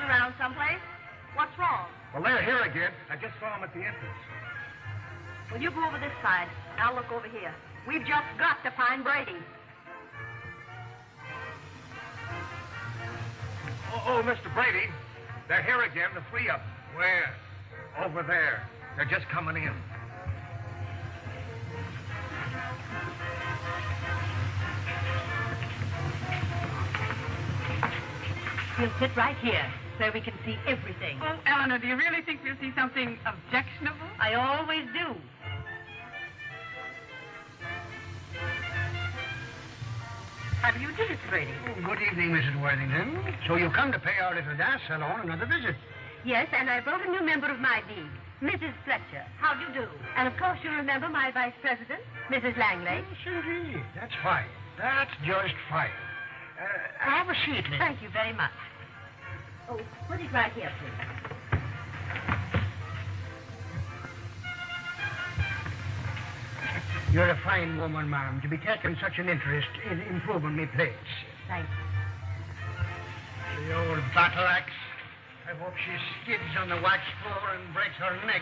around someplace. What's wrong? Well, they're here again. I just saw them at the entrance. Well, you go over this side. I'll look over here. We've just got to find Brady. Oh, Mr. Brady. They're here again, the three of them. Where? Over there. They're just coming in. We'll sit right here, where we can see everything. Oh, Eleanor, do you really think we'll see something objectionable? I always do. How do you do, Mr. Brady? Oh, good evening, Mrs. Worthington. So you come to pay our little dance salon another visit? Yes, and I brought a new member of my league, Mrs. Fletcher. How do you do? And, of course, you remember my vice president, Mrs. Langley. Yes, indeed. That's fine. That's just fine. Have a seat, Liz. Thank you very much. Oh, put it right here, please. You're a fine woman, ma'am, to be taking such an interest in improving me place. Thank you. The old battle axe. I hope she skids on the wax floor and breaks her neck.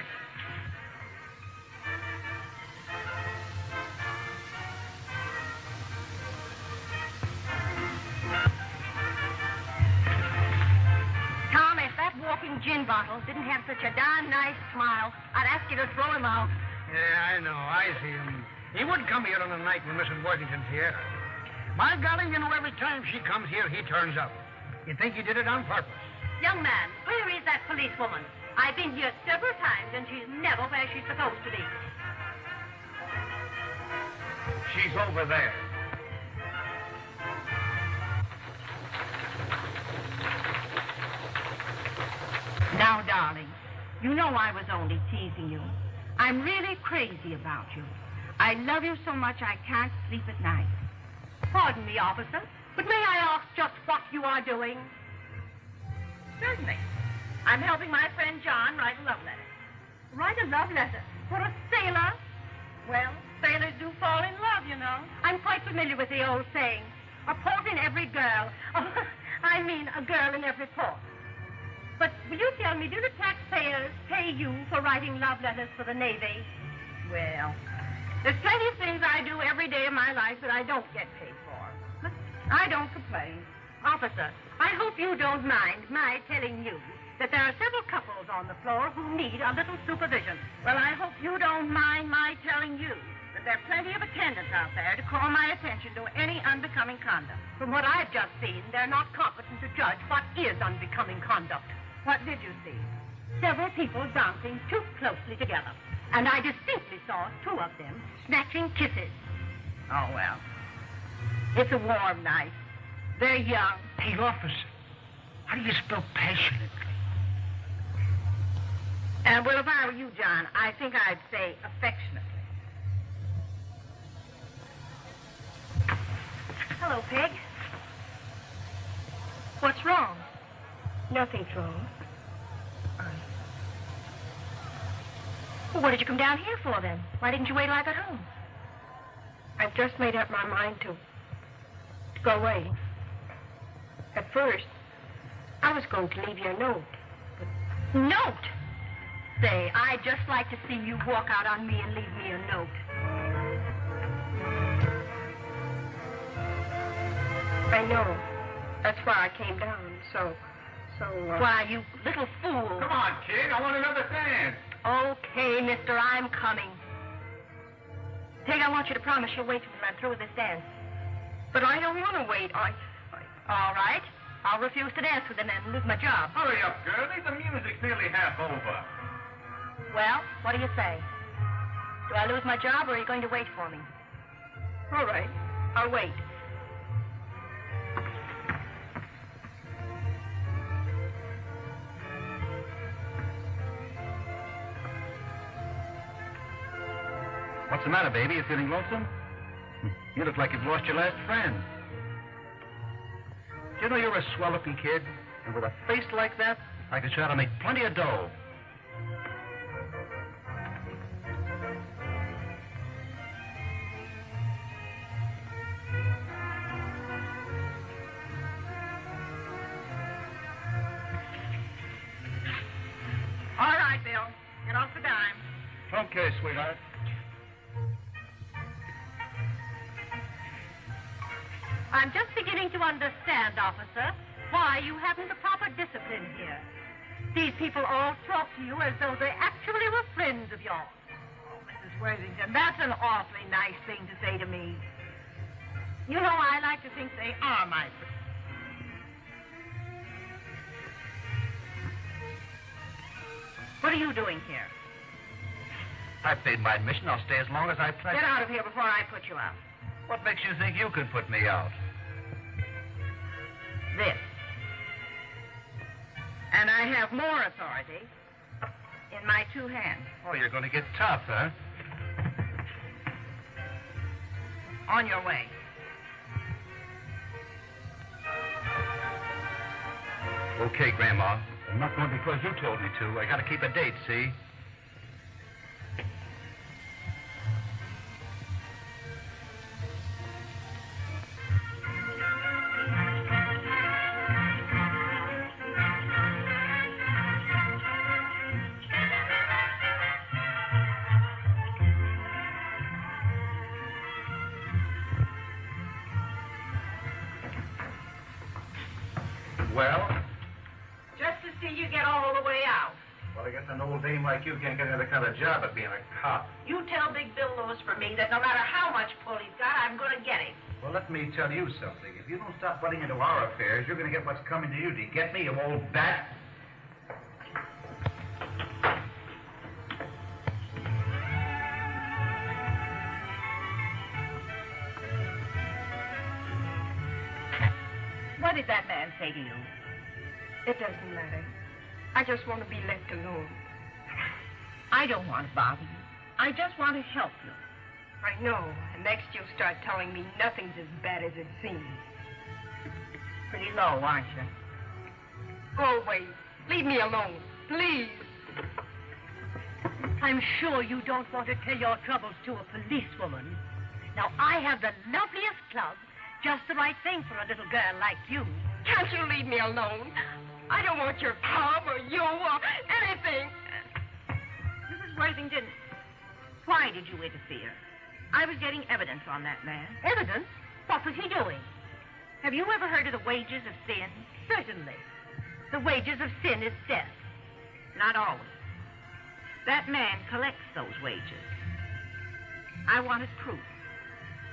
Tom, if that walking gin bottle didn't have such a darn nice smile, I'd ask you to throw him out. Yeah, I know. I see him. He would come here on a night when Mrs. Worthington's here. My golly, you know, every time she comes here, he turns up. You'd think he did it on purpose. Young man, where is that policewoman? I've been here several times, and she's never where she's supposed to be. She's over there. Now, darling, you know I was only teasing you. I'm really crazy about you. I love you so much I can't sleep at night. Pardon me, officer, but may I ask just what you are doing? Certainly. I'm helping my friend John write a love letter. Write a love letter? For a sailor? Well, sailors do fall in love, you know. I'm quite familiar with the old saying, a port in every girl. Oh, I mean, a girl in every port. But will you tell me, do the taxpayers pay you for writing love letters for the Navy? Well, there's plenty of things I do every day of my life that I don't get paid for. But I don't complain. Officer, I hope you don't mind my telling you that there are several couples on the floor who need a little supervision. Well, I hope you don't mind my telling you that there are plenty of attendants out there to call my attention to any unbecoming conduct. From what I've just seen, they're not competent to judge what is unbecoming conduct. What did you see? Several people dancing too closely together. And I distinctly saw two of them snatching kisses. Oh, well. It's a warm night. They're young. Hey, officer, how do you spell passionately? Well, if I were you, John, I think I'd say affectionately. Hello, Peg. What's wrong? Nothing's wrong. Well, what did you come down here for, then? Why didn't you wait like at home? I've just made up my mind to go away. At first, I was going to leave you a note. Note? Say, I'd just like to see you walk out on me and leave me a note. I know. That's why I came down, so... Why, you little fool. Come on, kid. I want another dance. Okay, mister, I'm coming. Peg, I want you to promise you'll wait until I'm through with this dance. But I don't want to wait. All right. I'll refuse to dance with him and lose my job. Hurry up, girlie. The music's nearly half over. Well, what do you say? Do I lose my job, or are you going to wait for me? All right. I'll wait. What's the matter, baby? You feeling lonesome? You look like you've lost your last friend. Do you know you're a swell-looking kid? And with a face like that, I could try to make plenty of dough. Okay, sweetheart. I'm just beginning to understand, officer, why you haven't the proper discipline here. These people all talk to you as though they actually were friends of yours. Oh, Mrs. Worthington, that's an awfully nice thing to say to me. You know, I like to think they are my friends. What are you doing here? I paid my admission. I'll stay as long as I pledged. Get out of here before I put you out. What makes you think you could put me out? This. And I have more authority in my two hands. Oh, you're going to get tough, huh? On your way. Okay, Grandma. I'm not going because you told me to. I got to keep a date, see? Well? Just to see you get all the way out. Well, I guess an old dame like you can't get another kind of job at being a cop. You tell Big Bill Lewis for me that no matter how much pull he's got, I'm going to get him. Well, let me tell you something. If you don't stop butting into our affairs, you're going to get what's coming to you. Do you get me, you old bat? What did that man say to you? It doesn't matter. I just want to be left alone. I don't want to bother you. I just want to help you. I know. And next you'll start telling me nothing's as bad as it seems. Pretty low, aren't you? Go away. Leave me alone. Please. I'm sure you don't want to tell your troubles to a policewoman. Now, I have the loveliest club, just the right thing for a little girl like you. Can't you leave me alone? I don't want your club or you or anything. Mrs. Worthington, why did you interfere? I was getting evidence on that man. Evidence? What was he doing? Have you ever heard of the wages of sin? Certainly. The wages of sin is death. Not always. That man collects those wages. I wanted proof.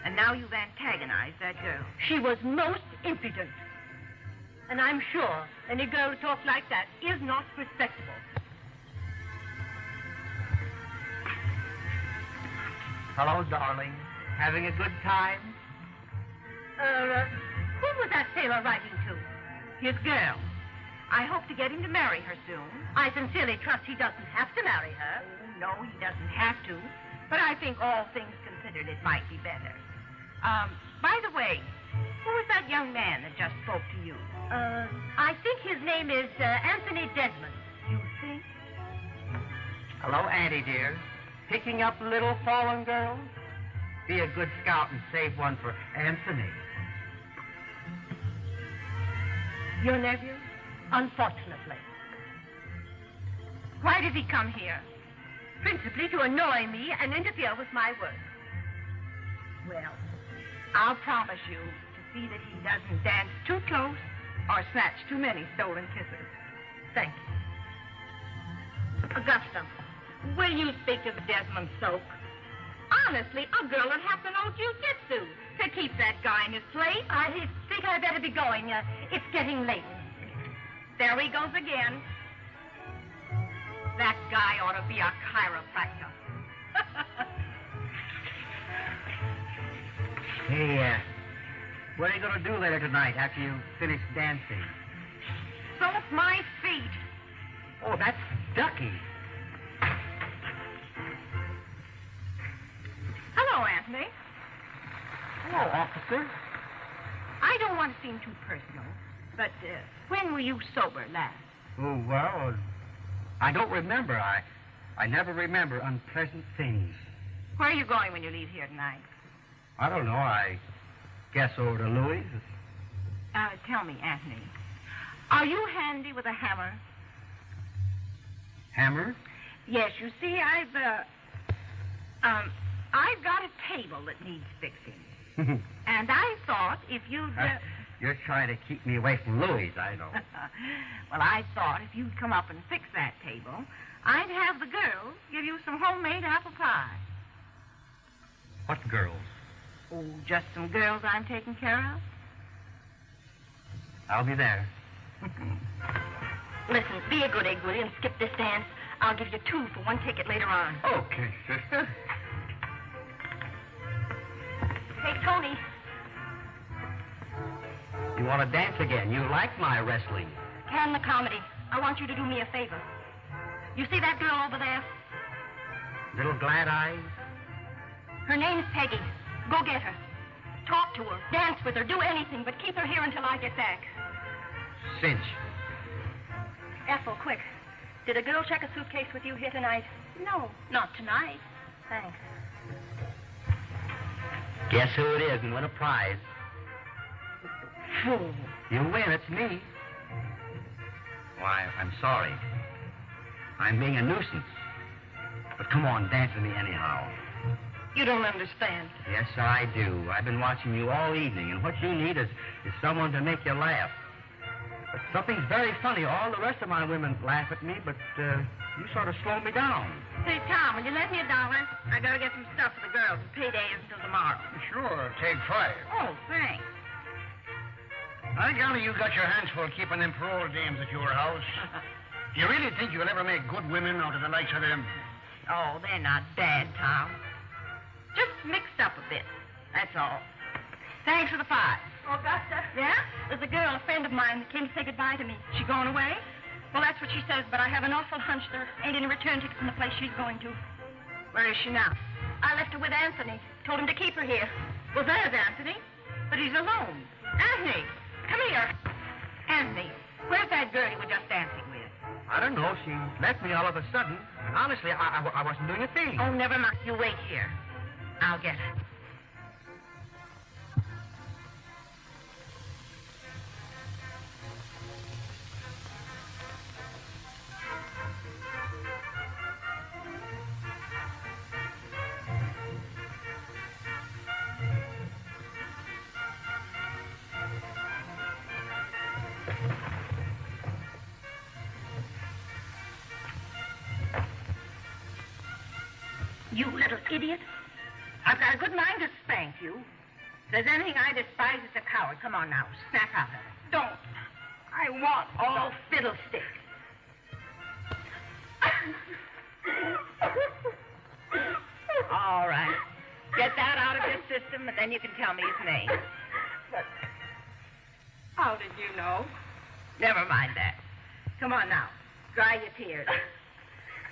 And now you've antagonized that girl. She was most impudent. And I'm sure any girl who talks like that is not respectable. Hello, darling. Having a good time? Who was that sailor writing to? His girl. I hope to get him to marry her soon. I sincerely trust he doesn't have to marry her. Oh, no, he doesn't have to. But I think all things considered, it might be better. By the way, who was that young man that just spoke to you? I think his name is Anthony Desmond. You think? Hello, Auntie, dear. Picking up little fallen girls? Be a good scout and save one for Anthony. Your nephew? Unfortunately. Why did he come here? Principally to annoy me and interfere with my work. Well, I'll promise you to see that he doesn't dance too close or snatch too many stolen kisses. Thank you. Augusta, will you speak to the Desmond Soak? Honestly, a girl would have to know jiu-jitsu to keep that guy in his place. I think I better be going. It's getting late. There he goes again. That guy ought to be a chiropractor. Hey, what are you going to do later tonight after you finish dancing? Soak my feet. Oh, that's Ducky. Hello, Anthony. Hello, officer. I don't want to seem too personal, but when were you sober last? Oh, well, I don't remember. I never remember unpleasant things. Where are you going when you leave here tonight? I don't know. I guess over to Louis. Tell me, Anthony, are you handy with a hammer? Hammer? Yes, you see, I've I've got a table that needs fixing. And I thought if you'd... You're trying to keep me away from Louis, I know. Well, I thought if you'd come up and fix that table, I'd have the girls give you some homemade apple pie. What girls? Oh, just some girls I'm taking care of. I'll be there. Listen, be a good egg, will you, and skip this dance. I'll give you 2 for 1 ticket later on. Okay, sister. Hey, Tony. You want to dance again? You like my wrestling. Can the comedy. I want you to do me a favor. You see that girl over there? Little glad eyes? Her name's Peggy. Go get her. Talk to her. Dance with her. Do anything, but keep her here until I get back. Cinch. Ethel, quick. Did a girl check a suitcase with you here tonight? No, not tonight. Thanks. Guess who it is and win a prize. Fool. You win, it's me. Why, I'm sorry. I'm being a nuisance. But come on, dance with me anyhow. You don't understand. Yes, I do. I've been watching you all evening, and what you need is someone to make you laugh. But something's very funny. All the rest of my women laugh at me, but you sort of slow me down. Say, Tom, will you lend me $1? I gotta get some stuff for the girls, and payday isn't until tomorrow. Sure, take 5. Oh, thanks. I golly, you got your hands full keeping them parole dames at your house. Do you really think you'll ever make good women out of the likes of them? Oh, they're not bad, Tom. Just mixed up a bit. That's all. Thanks for the 5. Augusta? Yeah? There's a girl, a friend of mine, that came to say goodbye to me. She going away? Well, that's what she says, but I have an awful hunch there ain't any return ticket from the place she's going to. Where is she now? I left her with Anthony. Told him to keep her here. Well, there's Anthony. But he's alone. Anthony, come here. Anthony, where's that girl you were just dancing with? I don't know. She left me all of a sudden. Honestly, I wasn't doing a thing. Oh, never mind. You wait here. I'll get her. You little idiot. I've got a good mind to spank you. If there's anything I despise, it's a coward. Come on now. Snap out of it. Don't. I want. Oh, fiddlestick. All right. Get that out of your system, and then you can tell me his name. How did you know? Never mind that. Come on now. Dry your tears.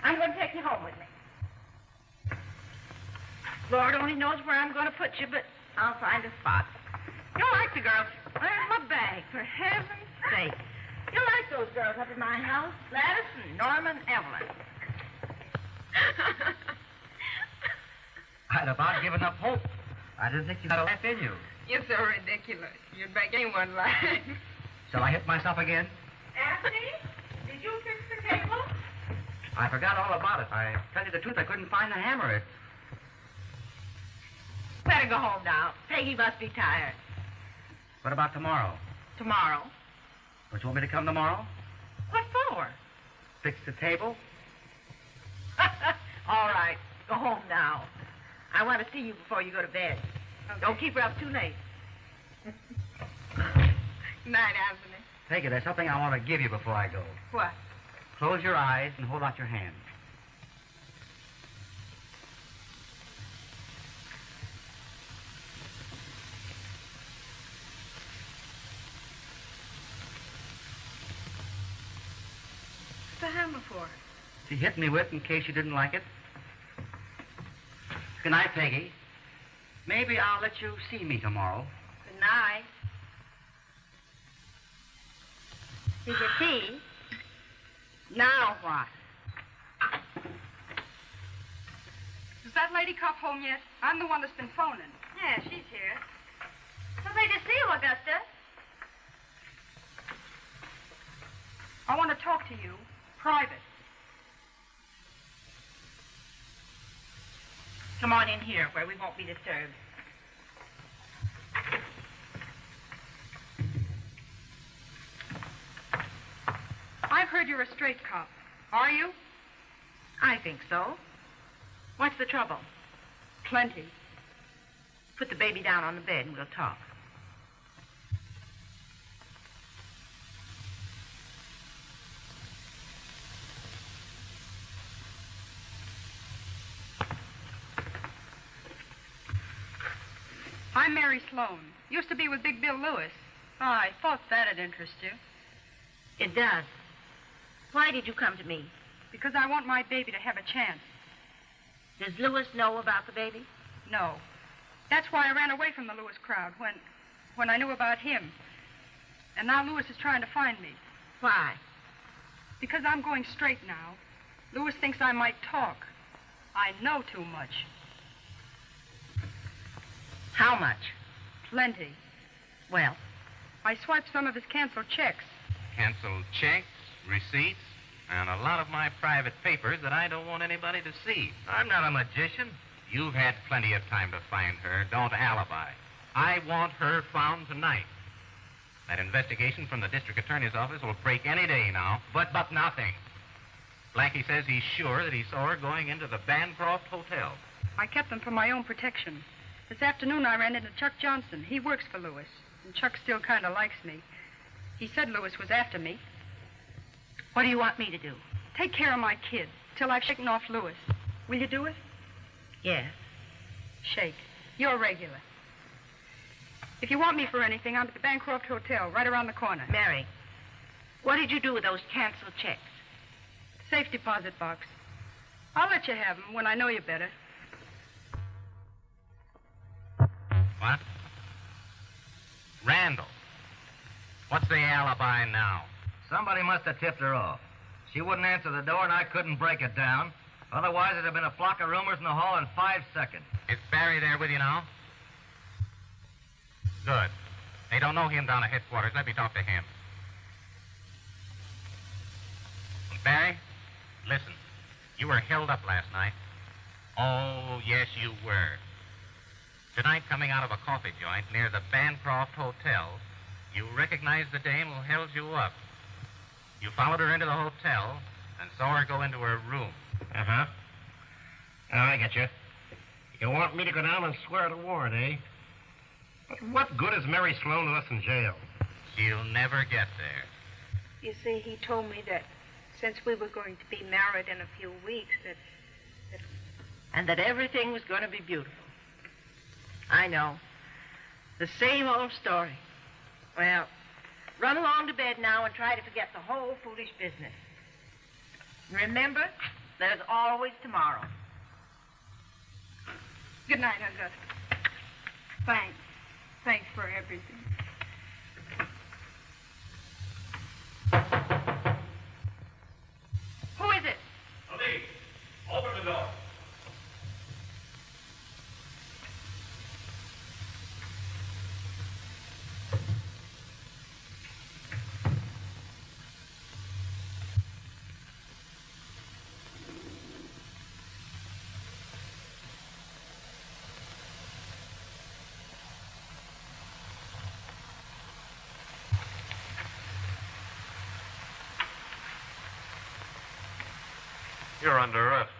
I'm going to take you home with me. Lord only knows where I'm going to put you, but I'll find a spot. You'll like the girls. Where's my bag, for heaven's sake? You'll like those girls up at my house. Gladys and Norman Evelyn. I'd about given up hope. I didn't think you had a laugh in you. You're so ridiculous. You'd make anyone laugh. Shall I hit myself again? Anthony, did you fix the table? I forgot all about it. I tell you the truth, I couldn't find the hammer. Better go home now. Peggy must be tired. What about tomorrow? Tomorrow? Don't you want me to come tomorrow? What for? Fix the table? All right. Go home now. I want to see you before you go to bed. Okay. Don't keep her up too late. Night, Anthony. Take it. There's something I want to give you before I go. What? Close your eyes and hold out your hand. What's the hammer for? She hit me with in case you didn't like it. Good night, Peggy. Maybe I'll let you see me tomorrow. Good night. Here's your key. Now what? Is that lady cop home yet? I'm the one that's been phoning. Yeah, she's here. Somebody to see you, Augusta. I want to talk to you. Private. Come on in here where we won't be disturbed. I've heard you're a straight cop. Are you? I think so. What's the trouble? Plenty. Put the baby down on the bed and we'll talk. I'm Mary Sloan. Used to be with Big Bill Lewis. Oh, I thought that'd interest you. It does. Why did you come to me? Because I want my baby to have a chance. Does Lewis know about the baby? No. That's why I ran away from the Lewis crowd when I knew about him. And now Lewis is trying to find me. Why? Because I'm going straight now. Lewis thinks I might talk. I know too much. How much? Plenty. Well, I swiped some of his canceled checks. Canceled checks, receipts, and a lot of my private papers that I don't want anybody to see. I'm not a magician. You've had plenty of time to find her. Don't alibi. I want her found tonight. That investigation from the district attorney's office will break any day now, but nothing. Blackie says he's sure that he saw her going into the Bancroft Hotel. I kept them for my own protection. This afternoon I ran into Chuck Johnson. He works for Lewis, and Chuck still kind of likes me. He said Lewis was after me. what do you want me to do? Take care of my kid till I've shaken off Lewis. Will you do it? Yes. Shake. You're regular. If you want me for anything, I'm at the Bancroft Hotel, right around the corner. Mary, what did you do with those canceled checks? Safe deposit box. I'll let you have them when I know you better. What? Randall. What's the alibi now? Somebody must have tipped her off. She wouldn't answer the door, and I couldn't break it down. Otherwise, it'd have been a flock of rumors in the hall in 5 seconds. Is Barry there with you now? Good. They don't know him down at headquarters. Let me talk to him. Barry, listen. You were held up last night. Oh, yes, you were. Tonight, coming out of a coffee joint near the Bancroft Hotel, you recognized the dame who held you up. You followed her into the hotel and saw her go into her room. Uh-huh. Oh, I get you. You want me to go down and swear the warrant, eh? But what good is Mary Sloan to us in jail? She'll never get there. You see, he told me that since we were going to be married in a few weeks, that And that everything was going to be beautiful. I know. The same old story. Well, run along to bed now and try to forget the whole foolish business. Remember, there's always tomorrow. Good night, Augusta. Thanks. Thanks for everything. Who is it? Ali, open the door. You're under arrest.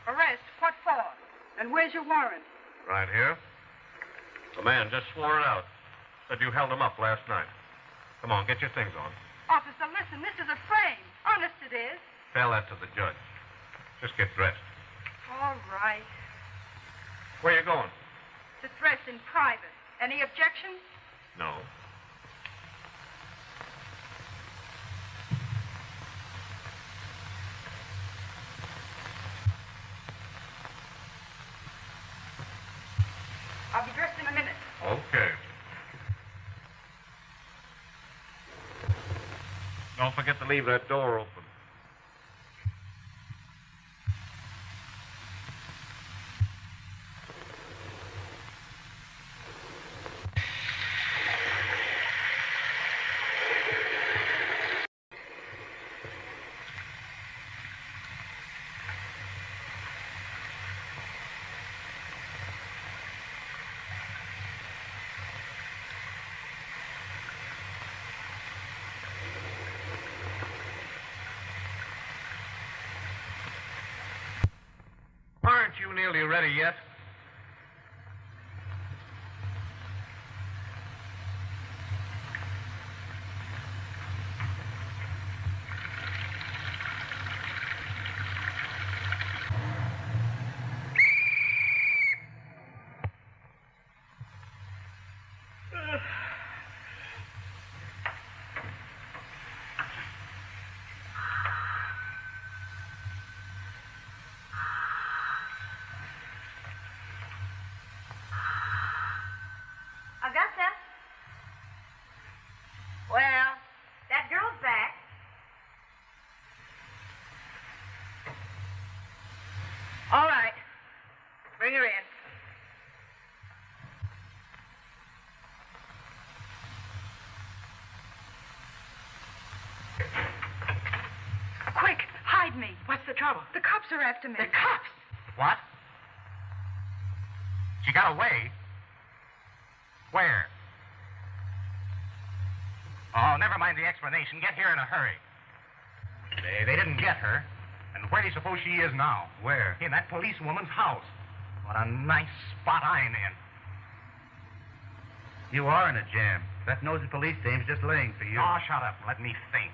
Arrest? What for? And where's your warrant? Right here. The man just swore it out. Said you held him up last night. Come on, get your things on. Officer, listen, this is a frame. Honest it is. Tell that to the judge. Just get dressed. All right. Where you going? To dress in private. Any objections? No. I'll be dressed in a minute. Okay. Don't forget to leave that door open. nearly ready yet. Augusta? Well, that girl's back. All right. Bring her in. Quick, hide me. What's the trouble? The cops are after me. The cops? What? She got away? Where? Oh, never mind the explanation. Get here in a hurry. They didn't get her. And where do you suppose she is now? Where? In that policewoman's house. What a nice spot I'm in. You are in a jam. That nosy police dame's just laying for you. Oh, shut up. Let me think.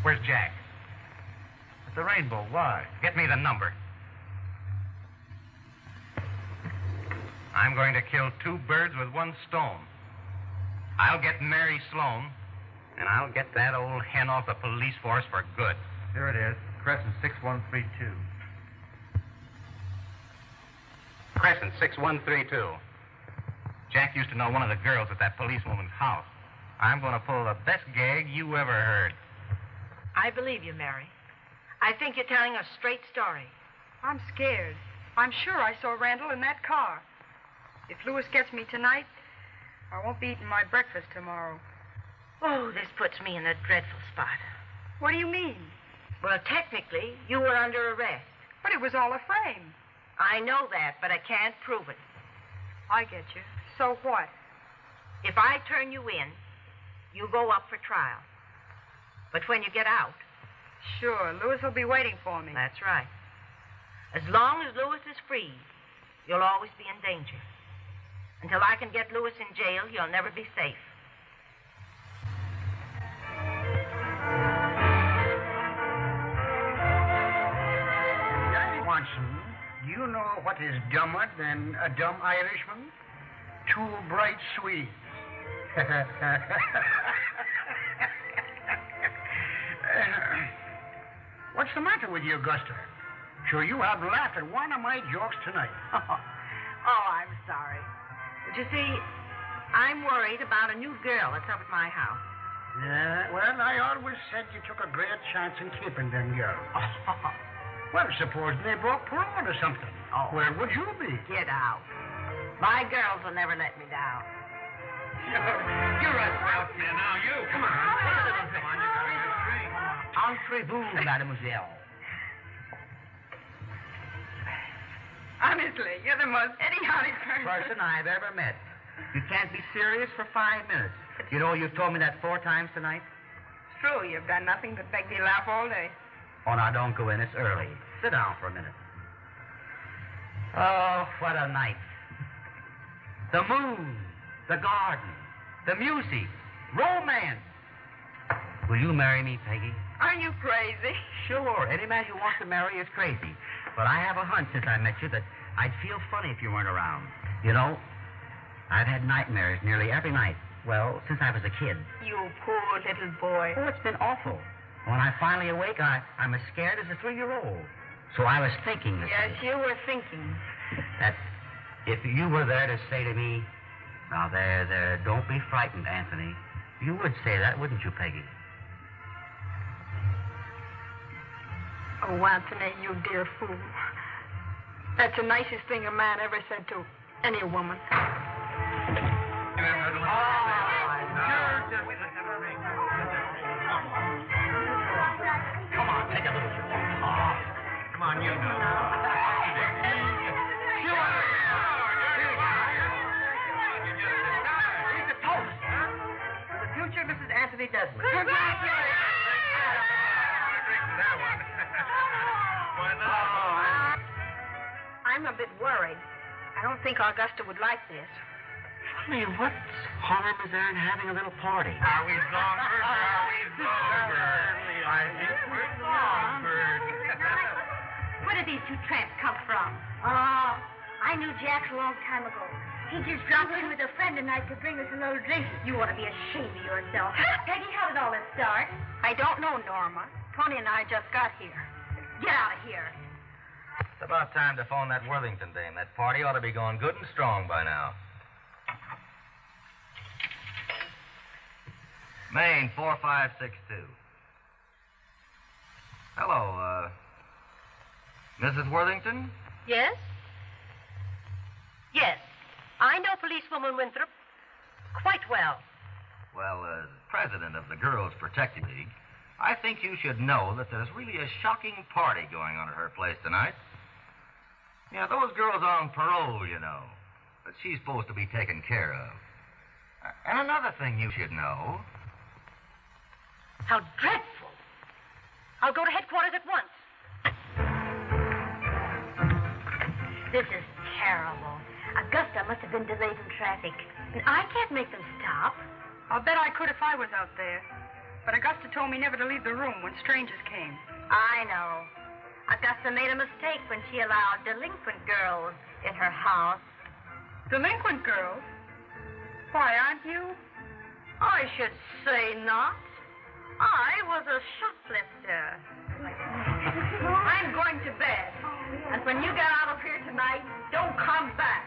Where's Jack? At the Rainbow, why? Get me the number. I'm going to kill two birds with one stone. I'll get Mary Sloan, and I'll get that old hen off the police force for good. Here it is. Crescent 6132. Crescent 6132. Jack used to know one of the girls at that policewoman's house. I'm going to pull the best gag you ever heard. I believe you, Mary. I think you're telling a straight story. I'm scared. I'm sure I saw Randall in that car. If Lewis gets me tonight, I won't be eating my breakfast tomorrow. Oh, this puts me in a dreadful spot. What do you mean? Well, technically, you were under arrest. But it was all a frame. I know that, but I can't prove it. I get you. So what? If I turn you in, you go up for trial. But when you get out, Sure, Lewis will be waiting for me. that's right. As long as Lewis is free, you'll always be in danger. Until I can get Lewis in jail, you'll never be safe. Johnny Watson, do you know what is dumber than a dumb Irishman? Two bright Swedes. What's the matter with you, Augusta? Sure, you have laughed at one of my jokes tonight. Oh, I'm sorry. But you see, I'm worried about a new girl that's up at my house. Yeah, well, I always said you took a great chance in keeping them girls. Well, supposing they broke parole or something. Oh. Where would you be? Get out. My girls will never let me down. You're a stout man now, you. Come on. Come on, you got a good drink. Entrez-vous, mademoiselle. Honestly, you're the most idiotic Person I've ever met. You can't be serious for 5 minutes. You know, you've told me that 4 times tonight. It's true. You've done nothing but make me laugh all day. Oh, now, don't go in. It's early. Sit down for a minute. Oh, what a night. The moon, the garden, the music, romance. Will you marry me, Peggy? Are you crazy? Sure. Any man who wants to marry is crazy. But I have a hunch since I met you that I'd feel funny if you weren't around. You know, I've had nightmares nearly every night. Well, since I was a kid. You poor little boy. Oh, it's been awful. When I finally awake, I'm as scared as a 3-year-old. So I was thinking this Yes, you were thinking. that if you were there to say to me, now there, don't be frightened, Anthony. You would say that, wouldn't you, Peggy? Oh, Anthony, you dear fool. That's the nicest thing a man ever said to any woman. Come on, take a little. Oh, come on, you know. He's a toast. The future Mrs. Anthony Dudley. Why not? I'm a bit worried. I don't think Augusta would like this. I mean, what harm is there in having a little party? Are we songbirds or are we songbirds? I think we're songbirds. Where did these two tramps come from? Oh, I knew Jack a long time ago. He just dropped in with a friend tonight to bring us a little drink. You ought to be ashamed of yourself. Peggy, how did all this start? I don't know, Norma. Tony and I just got here. Get out of here. It's about time to phone that Worthington dame. That party ought to be going good and strong by now. Maine 4562. Hello, Mrs. Worthington? Yes? Yes. I know Policewoman Winthrop quite well. Well, as president of the Girls Protective League, I think you should know that there's really a shocking party going on at her place tonight. Yeah, those girls are on parole, you know. But she's supposed to be taken care of. And another thing you should know. How dreadful. I'll go to headquarters at once. This is terrible. Augusta must have been delayed in traffic. And I can't make them stop. I'll bet I could if I was out there. But Augusta told me never to leave the room when strangers came. I know. Augusta made a mistake when she allowed delinquent girls in her house. Delinquent girls? Why, aren't you? I should say not. I was a shoplifter. I'm going to bed. And when you get out of here tonight, don't come back.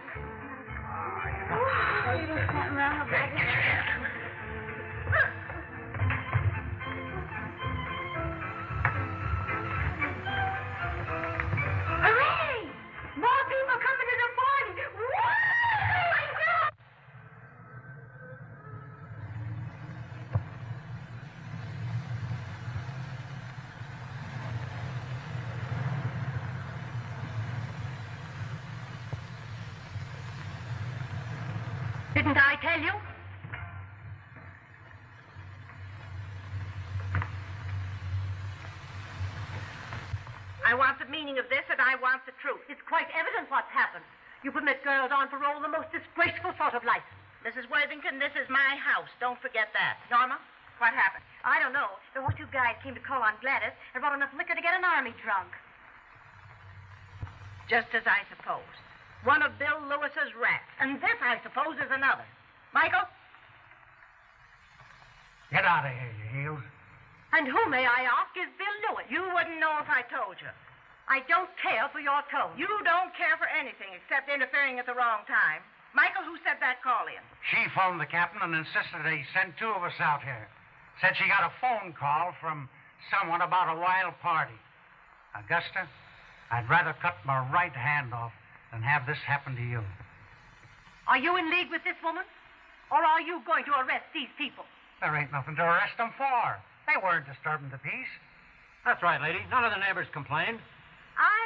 Hooray! More people coming to the party. Woo! Didn't I tell you? I want the meaning of this, and I want the truth. It's quite evident what's happened. You permit girls on parole the most disgraceful sort of life. Mrs. Worthington, this is my house. Don't forget that. Norma, what happened? I don't know. The two guys came to call on Gladys and brought enough liquor to get an army drunk. Just as I supposed. One of Bill Lewis's rats. And this, I suppose, is another. Michael? Get out of here, you heels. And who, may I ask, is Bill Lewis? You wouldn't know if I told you. I don't care for your tone. You don't care for anything except interfering at the wrong time. Michael, who said that call in? She phoned the captain and insisted that he send two of us out here. Said she got a phone call from someone about a wild party. Augusta, I'd rather cut my right hand off than have this happen to you. Are you in league with this woman? Or are you going to arrest these people? There ain't nothing to arrest them for. They weren't disturbing the peace. That's right, lady. None of the neighbors complained. I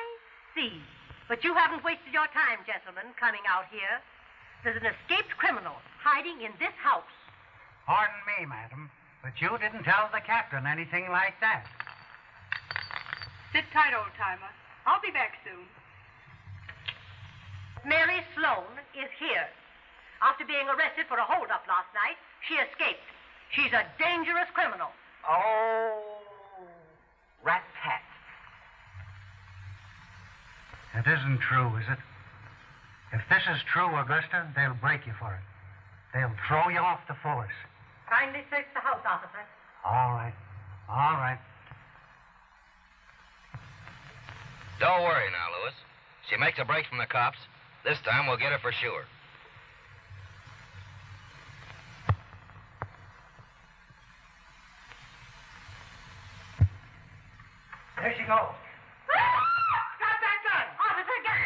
see. But you haven't wasted your time, gentlemen, coming out here. There's an escaped criminal hiding in this house. Pardon me, madam, but you didn't tell the captain anything like that. Sit tight, old-timer. I'll be back soon. Mary Sloan is here. After being arrested for a holdup last night, she escaped. She's a dangerous criminal. Oh, rat-tat. It isn't true, is it? If this is true, Augusta, they'll break you for it. They'll throw you off the force. Kindly search the house, officer. All right. All right. Don't worry now, Lewis. She makes a break from the cops. This time we'll get her for sure. There she goes. Stop that gun! Officer, get...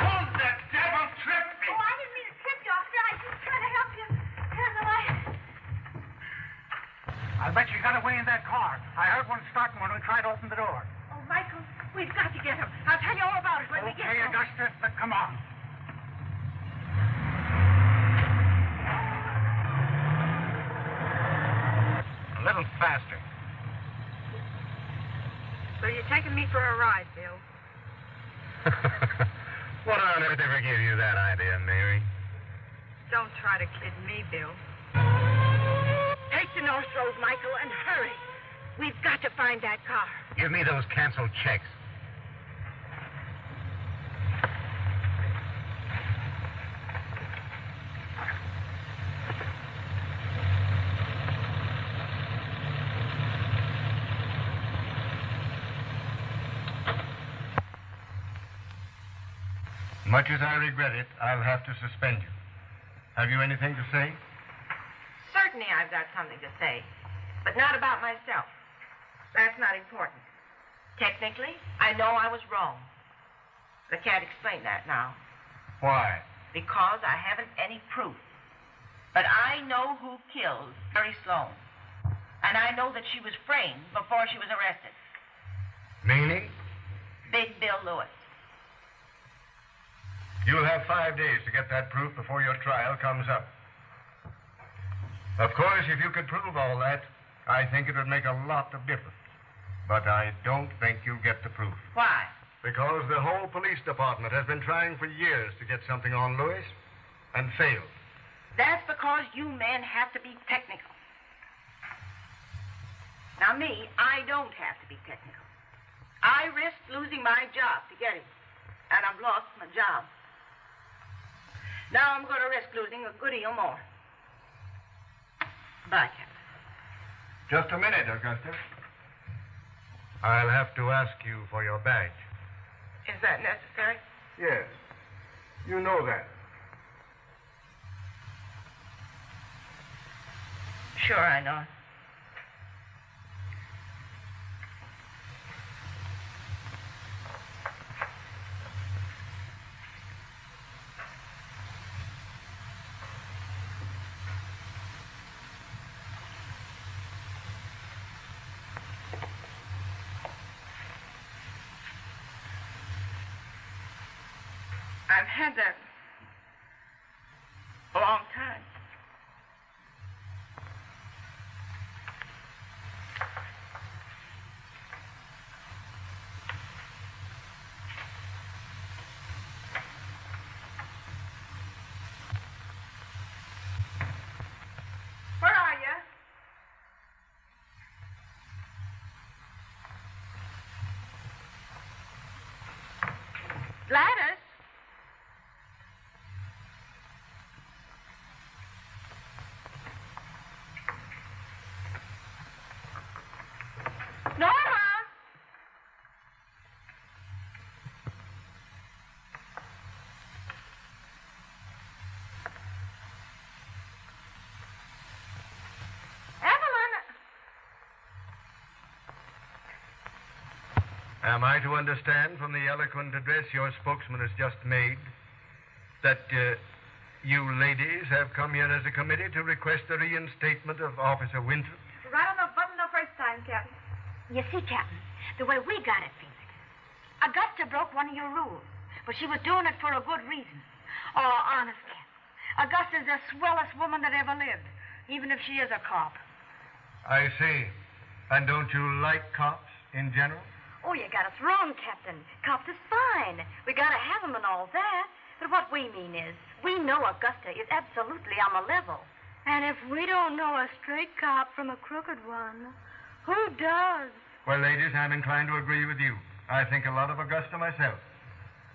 Who's that devil tripped me? Oh, I didn't mean to trip you, officer. I was just trying to help you. Turn the light. I'll bet she got away in that car. I heard one starting when we tried to open the door. Oh, Michael, we've got to get him. I'll tell you all about it when we get Okay, home. Augusta, but come on. A little faster. So you're taking me for a ride, Bill. What on earth ever gave you that idea, Mary? Don't try to kid me, Bill. Take the North Road, Michael, and hurry. We've got to find that car. Give me those canceled checks. Much as I regret it, I'll have to suspend you. Have you anything to say? Certainly I've got something to say, but not about myself. That's not important. Technically, I know I was wrong. But I can't explain that now. Why? Because I haven't any proof. But I know who killed Mary Sloan. And I know that she was framed before she was arrested. Meaning? Big Bill Lewis. You'll have 5 days to get that proof before your trial comes up. Of course, if you could prove all that, I think it would make a lot of difference. But I don't think you'll get the proof. Why? Because the whole police department has been trying for years to get something on Lewis and failed. That's because you men have to be technical. Now, me, I don't have to be technical. I risked losing my job to get him, and I've lost my job. Now I'm going to risk losing a good deal more. Bye, Captain. Just a minute, Augusta. I'll have to ask you for your badge. Is that necessary? Yes. You know that. Sure, I know. I've had that a long time. Where are you? Gladys? Norma! Evelyn! Am I to understand from the eloquent address your spokesman has just made that you ladies have come here as a committee to request the reinstatement of Officer Winthrop? Right on the button the first time, Captain. You see, Captain, the way we got it, Felix. Augusta broke one of your rules, but she was doing it for a good reason. Oh, honest, Captain. Augusta's the swellest woman that ever lived, even if she is a cop. I see. And don't you like cops in general? Oh, you got us wrong, Captain. Cops is fine. We gotta have them and all that. But what we mean is, we know Augusta is absolutely on the level. And if we don't know a straight cop from a crooked one, who does? Well, ladies, I'm inclined to agree with you. I think a lot of Augusta myself.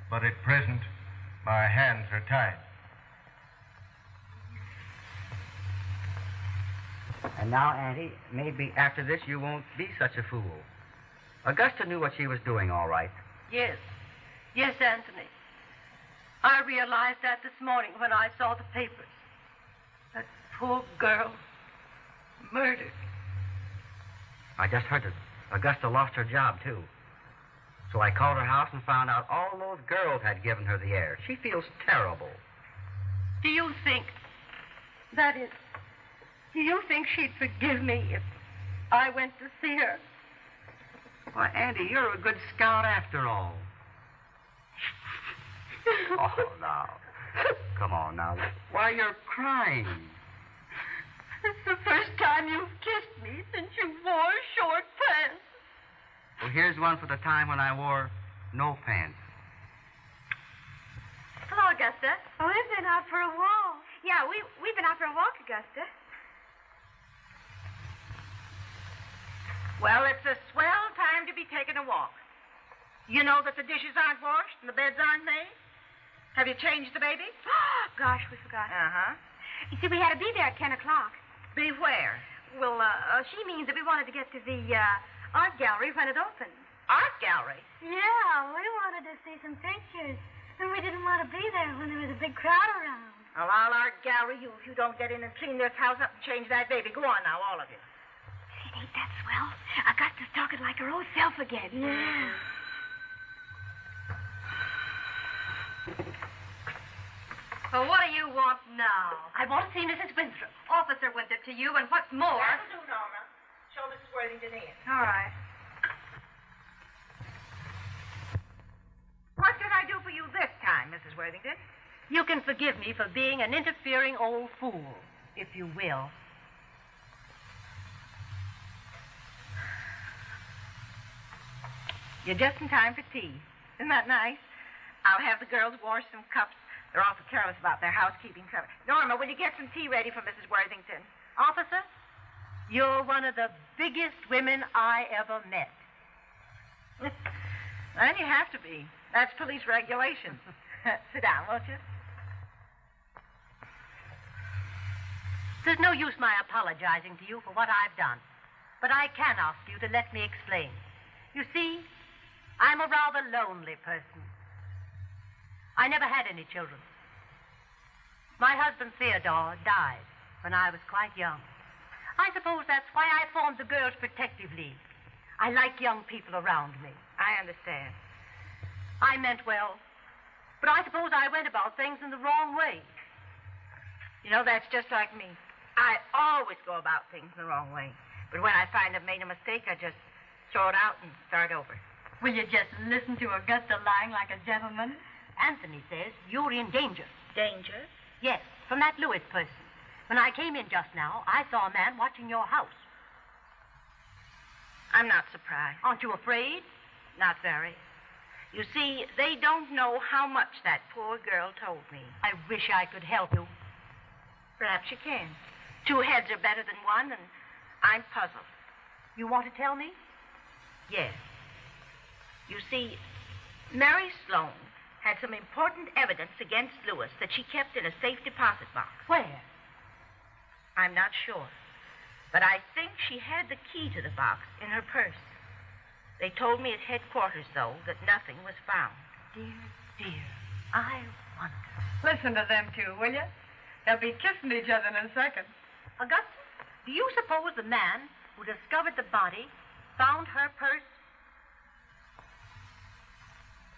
But at present, my hands are tied. And now, Auntie, maybe after this you won't be such a fool. Augusta knew what she was doing, all right. Yes. Yes, Anthony. I realized that this morning when I saw the papers. That poor girl murdered. I just heard that Augusta lost her job, too. So I called her house and found out all those girls had given her the air. She feels terrible. Do you think she'd forgive me if I went to see her? Why, Andy, you're a good scout after all. Oh, now. Come on, now. Why, you're crying. It's the first time you've kissed me since you wore short pants. Well, here's one for the time when I wore no pants. Hello, Augusta. Oh, we've been out for a walk. Yeah, we've been out for a walk, Augusta. Well, it's a swell time to be taking a walk. You know that the dishes aren't washed and the beds aren't made? Have you changed the baby? Gosh, we forgot. Uh-huh. You see, we had to be there at 10 o'clock. Be where? Well, she means that we wanted to get to the art gallery when it opens. Art gallery? Yeah, we wanted to see some pictures. And we didn't want to be there when there was a big crowd around. Well, I'll art gallery you if you don't get in and clean this house up and change that baby. Go on now, all of you. Ain't that swell? Augusta's talking like her old self again. Yeah. Well, what do you want now? I want to see Mrs. Winthrop. Officer Winthrop to you, and what's more... That'll do, Norma. Show Mrs. Worthington in. All right. What can I do for you this time, Mrs. Worthington? You can forgive me for being an interfering old fool, if you will. You're just in time for tea. Isn't that nice? I'll have the girls wash some cups. They're awful careless about their housekeeping. Norma, will you get some tea ready for Mrs. Worthington? Officer, you're one of the biggest women I ever met. Then you have to be. That's police regulations. Sit down, won't you? There's no use my apologizing to you for what I've done. But I can ask you to let me explain. You see, I'm a rather lonely person. I never had any children. My husband, Theodore, died when I was quite young. I suppose that's why I formed the Girls' Protective League. I like young people around me. I understand. I meant well, but I suppose I went about things in the wrong way. You know, that's just like me. I always go about things in the wrong way. But when I find I've made a mistake, I just throw it out and start over. Will you just listen to Augusta lying like a gentleman? Anthony says you're in danger. Danger? Yes, from that Lewis person. When I came in just now, I saw a man watching your house. I'm not surprised. Aren't you afraid? Not very. You see, they don't know how much that poor girl told me. I wish I could help you. Perhaps you can. Two heads are better than one, and I'm puzzled. You want to tell me? Yes. You see, Mary Sloan had some important evidence against Lewis that she kept in a safe deposit box. Where? I'm not sure. But I think she had the key to the box in her purse. They told me at headquarters, though, that nothing was found. Dear, I wonder. Listen to them two, will you? They'll be kissing each other in a second. Augusta, do you suppose the man who discovered the body found her purse?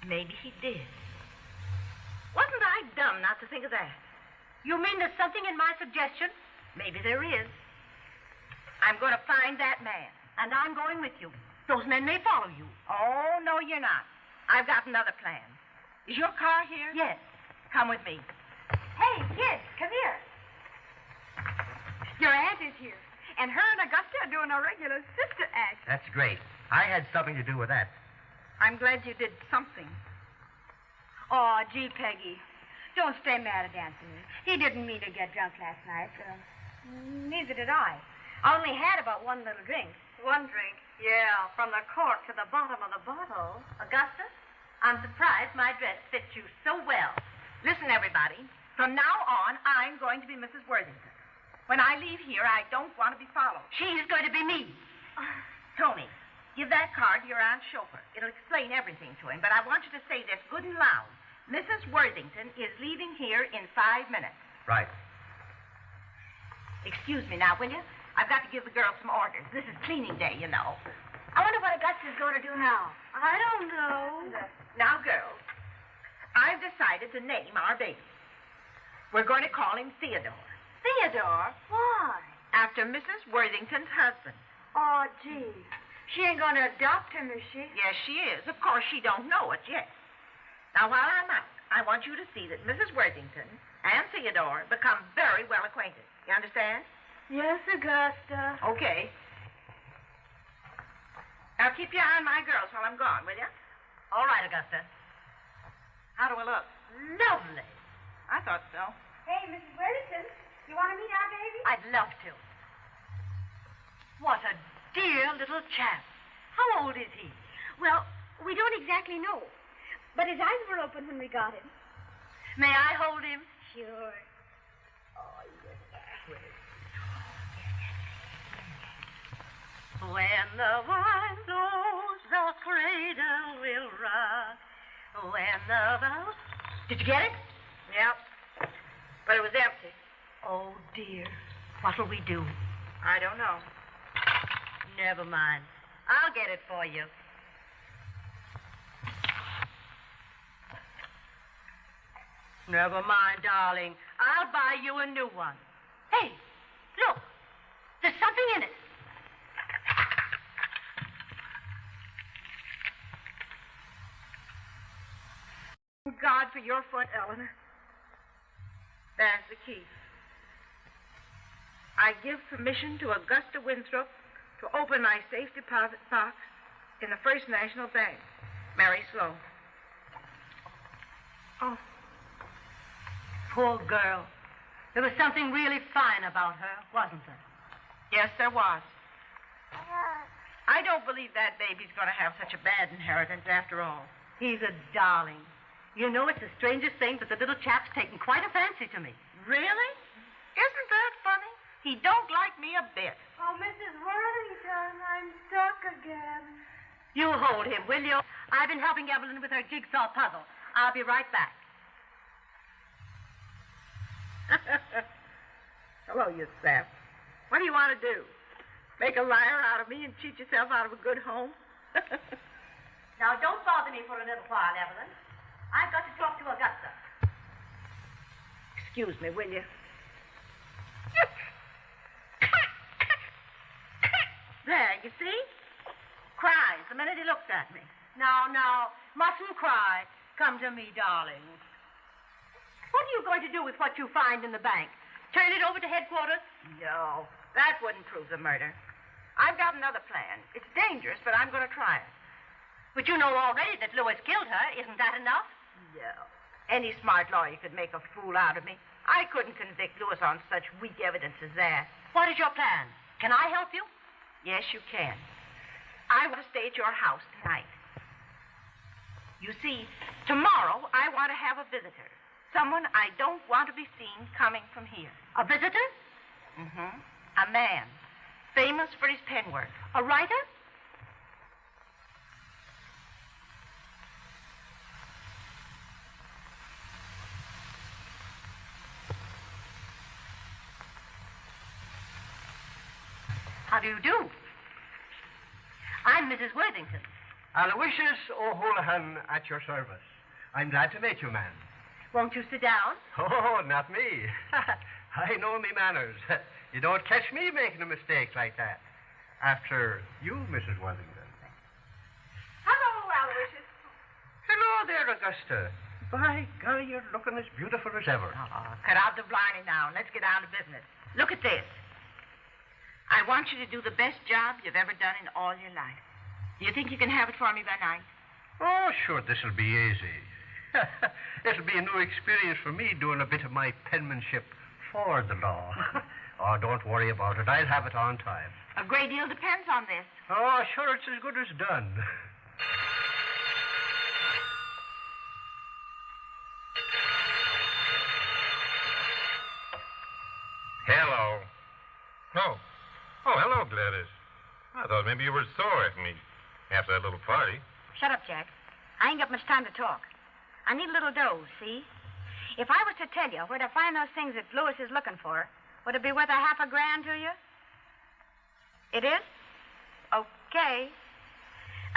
Maybe he did. Wasn't I dumb not to think of that? You mean there's something in my suggestion? Maybe there is. I'm going to find that man. And I'm going with you. Those men may follow you. Oh, no, you're not. I've got another plan. Is your car here? Yes. Come with me. Hey, kids, come here. Your aunt is here. And her and Augusta are doing a regular sister act. That's great. I had something to do with that. I'm glad you did something. Oh, gee, Peggy. Don't stay mad at Anthony. He didn't mean to get drunk last night. Neither did I. I only had about one little drink. One drink? Yeah, from the cork to the bottom of the bottle. Augusta, I'm surprised my dress fits you so well. Listen, everybody. From now on, I'm going to be Mrs. Worthington. When I leave here, I don't want to be followed. She's going to be me. Tony, give that card to your aunt's chauffeur. It'll explain everything to him, but I want you to say this good and loud. Mrs. Worthington is leaving here in 5 minutes. Right. Excuse me now, will you? I've got to give the girls some orders. This is cleaning day, you know. I wonder what Augusta's going to do now. I don't know. Now, girls, I've decided to name our baby. We're going to call him Theodore. Theodore? Why? After Mrs. Worthington's husband. Oh, gee. She ain't going to adopt him, is she? Yes, she is. Of course, she don't know it yet. Now, while I'm out, I want you to see that Mrs. Worthington and Theodore become very well acquainted. You understand? Yes, Augusta. Okay. Now keep your eye on my girls while I'm gone, will you? All right, Augusta. How do I look? Lovely. I thought so. Hey, Mrs. Worthington, you want to meet our baby? I'd love to. What a dear little chap. How old is he? Well, we don't exactly know. But his eyes were open when we got him. May I hold him? Sure. When the wind blows, the cradle will rock. When the bells... Did you get it? Yep. But it was empty. Oh, dear. What'll we do? I don't know. Never mind. I'll get it for you. Never mind, darling. I'll buy you a new one. Hey, look. There's something in it. Thank God for your foot, Eleanor. There's the key. I give permission to Augusta Winthrop to open my safe deposit box in the First National Bank. Mary Sloan. Oh. Poor girl. There was something really fine about her, wasn't there? Yes, there was. I don't believe that baby's going to have such a bad inheritance after all. He's a darling. You know, it's the strangest thing, but the little chap's taken quite a fancy to me. Really? Isn't that funny? He don't like me a bit. Oh, Mrs. Worthington, I'm stuck again. You hold him, will you? I've been helping Evelyn with her jigsaw puzzle. I'll be right back. Hello, you sap. What do you want to do? Make a liar out of me and cheat yourself out of a good home? Now, don't bother me for a little while, Evelyn. I've got to talk to Augusta. Excuse me, will you? There, you see? Cries the minute he looks at me. Now, mustn't cry. Come to me, darling. What are you going to do with what you find in the bank? Turn it over to headquarters? No, that wouldn't prove the murder. I've got another plan. It's dangerous, but I'm going to try it. But you know already that Louis killed her. Isn't that enough? No. Any smart lawyer could make a fool out of me. I couldn't convict Louis on such weak evidence as that. What is your plan? Can I help you? Yes, you can. I want to stay at your house tonight. You see, tomorrow I want to have a visitor. Someone I don't want to be seen coming from here. A visitor? Mm-hmm. A man. Famous for his pen work. A writer? How do you do? I'm Mrs. Worthington. Aloysius O'Houlihan at your service. I'm glad to meet you, ma'am. Won't you sit down? Oh, not me. I know me manners. You don't catch me making a mistake like that. After you, Mrs. Worthington. Hello, Aloysius. Hello there, Augusta. By golly, you're looking as beautiful as ever. Oh, cut out the blarney now and let's get down to business. Look at this. I want you to do the best job you've ever done in all your life. Do you think you can have it for me by night? Oh, sure, this'll be easy. It'll be a new experience for me doing a bit of my penmanship for the law. Oh, don't worry about it. I'll have it on time. A great deal depends on this. Oh, sure, it's as good as done. Hello. Oh, hello, Gladys. I thought maybe you were sore at me after that little party. Shut up, Jack. I ain't got much time to talk. I need a little dough, see? If I was to tell you where to find those things that Louis is looking for, would it be worth $50,000 to you? It is? Okay.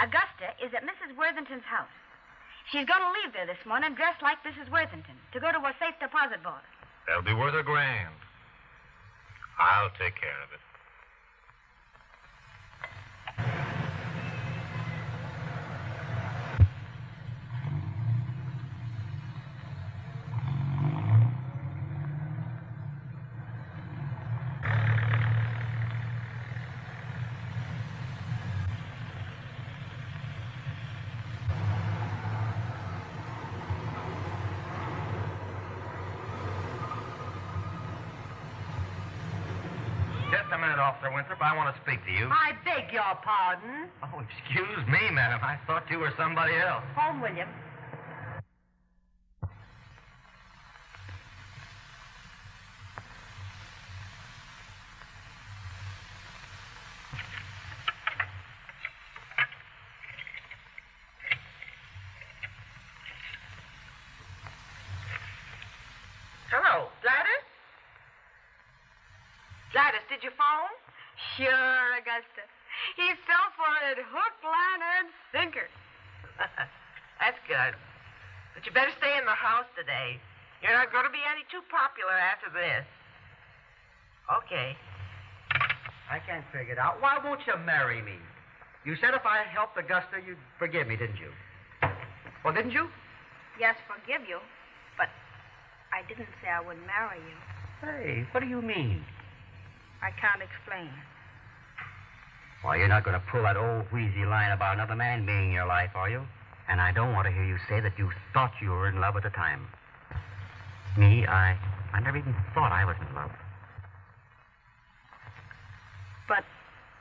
Augusta is at Mrs. Worthington's house. She's going to leave there this morning dressed like Mrs. Worthington to go to a safe deposit box. That'll be worth $1,000. I'll take care of it. a minute, Officer Winthrop. I want to speak to you. I beg your pardon. Oh, excuse me, madam. I thought you were somebody else. Home, William. Hello, Gladys? Gladys, did you phone? Sure, Augusta. He fell for it hook, line, and sinker. That's good. But you better stay in the house today. You're not going to be any too popular after this. Okay. I can't figure it out. Why won't you marry me? You said if I helped Augusta, you'd forgive me, didn't you? Well, didn't you? Yes, forgive you. But I didn't say I would marry you. Hey, what do you mean? I can't explain. Well, you're not going to pull that old wheezy line about another man being in your life, are you? And I don't want to hear you say that you thought you were in love at the time. Me, I never even thought I was in love. But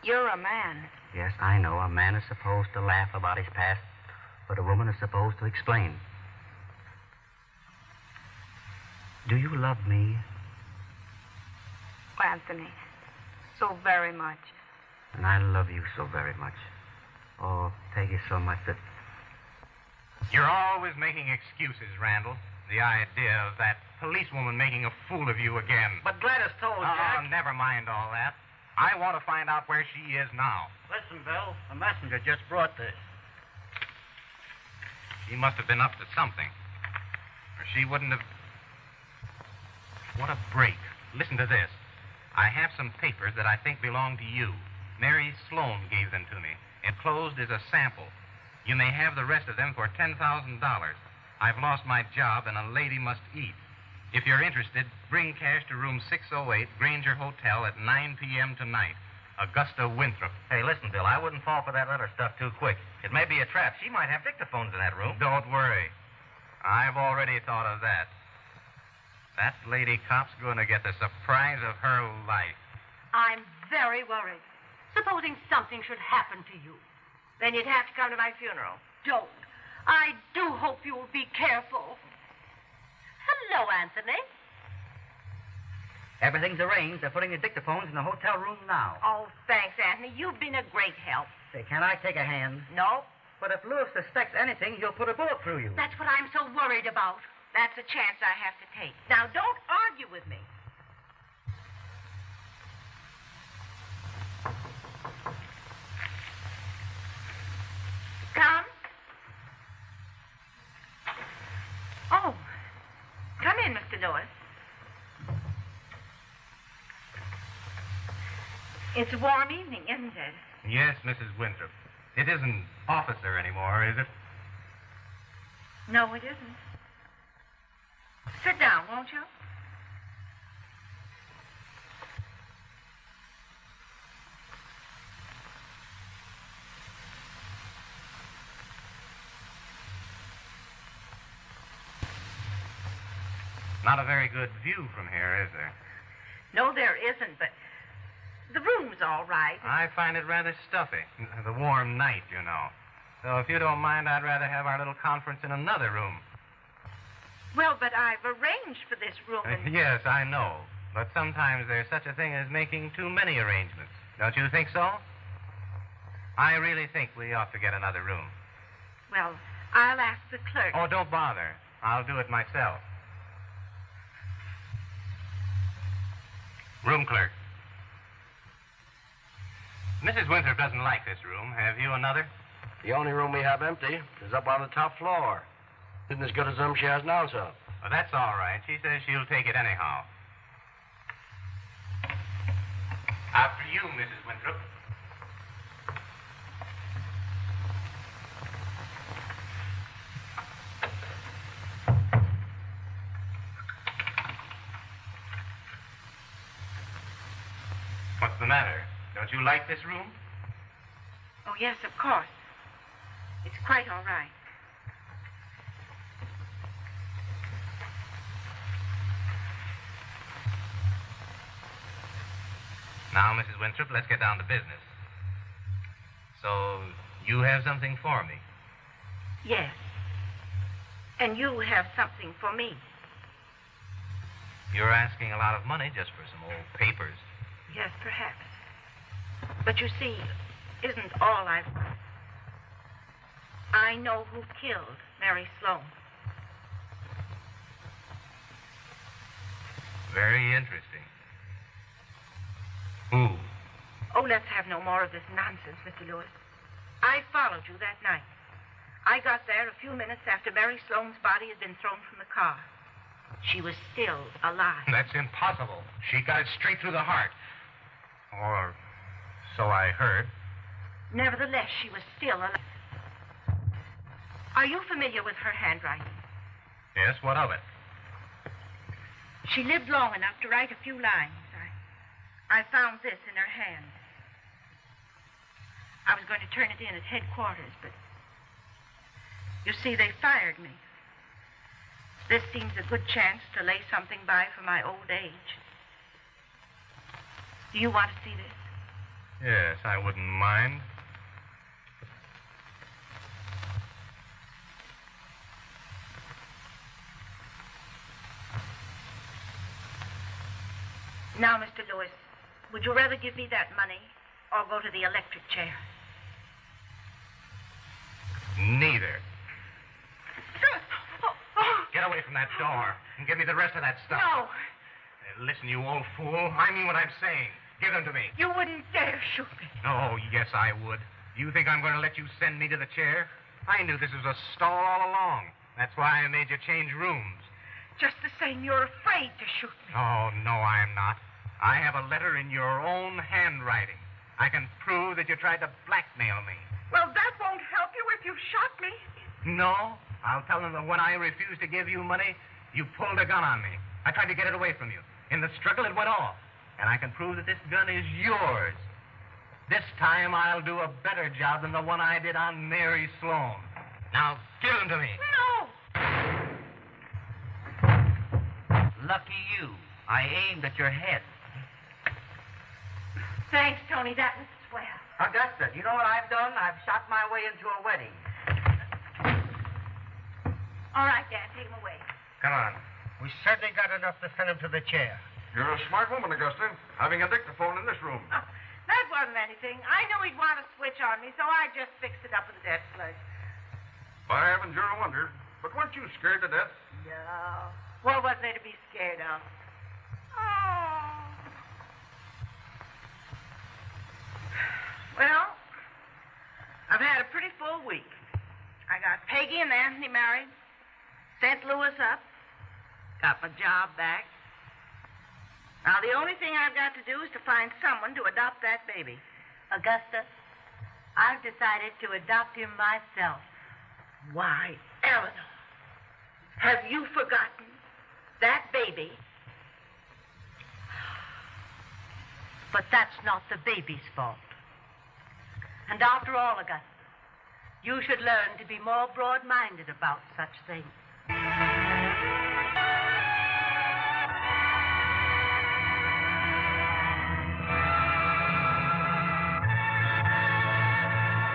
you're a man. Yes, I know. A man is supposed to laugh about his past, but a woman is supposed to explain. Do you love me? Oh, Anthony, so very much. And I love you so very much. Oh, Peggy, so much that... You're always making excuses, Randall. The idea of that policewoman making a fool of you again. But Gladys told Jack... Never mind all that. I want to find out where she is now. Listen, Bill, a messenger just brought this. She must have been up to something. Or she wouldn't have... What a break. Listen to this. I have some papers that I think belong to you. Mary Sloan gave them to me. Enclosed is a sample. You may have the rest of them for $10,000. I've lost my job, and a lady must eat. If you're interested, bring cash to room 608, Granger Hotel, at 9 p.m. tonight. Augusta Winthrop. Hey, listen, Bill, I wouldn't fall for that letter stuff too quick. It may be a trap. She might have dictaphones in that room. Don't worry. I've already thought of that. That lady cop's going to get the surprise of her life. I'm very worried. Supposing something should happen to you. Then you'd have to come to my funeral. Don't. I do hope you'll be careful. Hello, Anthony. Everything's arranged. They're putting the dictaphones in the hotel room now. Oh, thanks, Anthony. You've been a great help. Say, can I take a hand? No, But if Lewis suspects anything, he'll put a bullet through you. That's what I'm so worried about. that's a chance I have to take. Now, don't argue with me. Come. Oh, come in, Mr. Lewis. It's a warm evening, isn't it? Yes, Mrs. Winthrop. It isn't officer anymore, is it? No, it isn't. Sit down, won't you? Not a very good view from here, is there? No, there isn't, but the room's all right. I find it rather stuffy. The warm night, you know. So if you don't mind, I'd rather have our little conference in another room. Well, but I've arranged for this room. Yes, I know. But sometimes there's such a thing as making too many arrangements. Don't you think so? I really think we ought to get another room. Well, I'll ask the clerk. Oh, don't bother. I'll do it myself. Room clerk. Mrs. Winthrop doesn't like this room. Have you another? The only room we have empty is up on the top floor. Isn't as good as them she has now, sir. Well, that's all right. She says she'll take it anyhow. After you, Mrs. Winthrop. What's the matter? Don't you like this room? Oh, yes, of course. It's quite all right. Now, Mrs. Winthrop, let's get down to business. So, you have something for me? Yes. And you have something for me. You're asking a lot of money just for some old papers. Yes, perhaps. But you see, isn't all I've got. I know who killed Mary Sloan. Very interesting. Who? Oh, let's have no more of this nonsense, Mr. Lewis. I followed you that night. I got there a few minutes after Mary Sloan's body had been thrown from the car. She was still alive. That's impossible. She got it straight through the heart. Or so I heard. Nevertheless, she was still alive. Are you familiar with her handwriting? Yes, what of it? She lived long enough to write a few lines. I found this in her hand. I was going to turn it in at headquarters, but you see, they fired me. This seems a good chance to lay something by for my old age. Do you want to see this? Yes, I wouldn't mind. Now, Mr. Lewis, would you rather give me that money or go to the electric chair? Neither. Get away from that door and give me the rest of that stuff. No. Listen, you old fool. I mean what I'm saying. Give them to me. You wouldn't dare shoot me. Oh, yes, I would. You think I'm going to let you send me to the chair? I knew this was a stall all along. That's why I made you change rooms. Just the same, you're afraid to shoot me. Oh, no, I'm not. I have a letter in your own handwriting. I can prove that you tried to blackmail me. Well, that won't help you if you shot me. No, I'll tell them that when I refused to give you money, you pulled a gun on me. I tried to get it away from you. In the struggle, it went off. And I can prove that this gun is yours. This time, I'll do a better job than the one I did on Mary Sloan. Now, give them to me. No! Lucky you. I aimed at your head. Thanks, Tony. That was swell. Augusta, you know what I've done? I've shot my way into a wedding. All right, Dad, take him away. Come on. We certainly got enough to send him to the chair. You're a smart woman, Augusta, having a dictaphone in this room. Oh, that wasn't anything. I knew he'd want to switch on me, so I just fixed it up with a desk clerk. By heavens, you're a wonder. But weren't you scared to death? No. What was there to be scared of? Oh. Well, I've had a pretty full week. I got Peggy and Anthony married, sent Lewis up, got my job back. Now, the only thing I've got to do is to find someone to adopt that baby. Augusta, I've decided to adopt him myself. Why, Eleanor, have you forgotten that baby? But that's not the baby's fault. And after all, Augusta, you should learn to be more broad-minded about such things.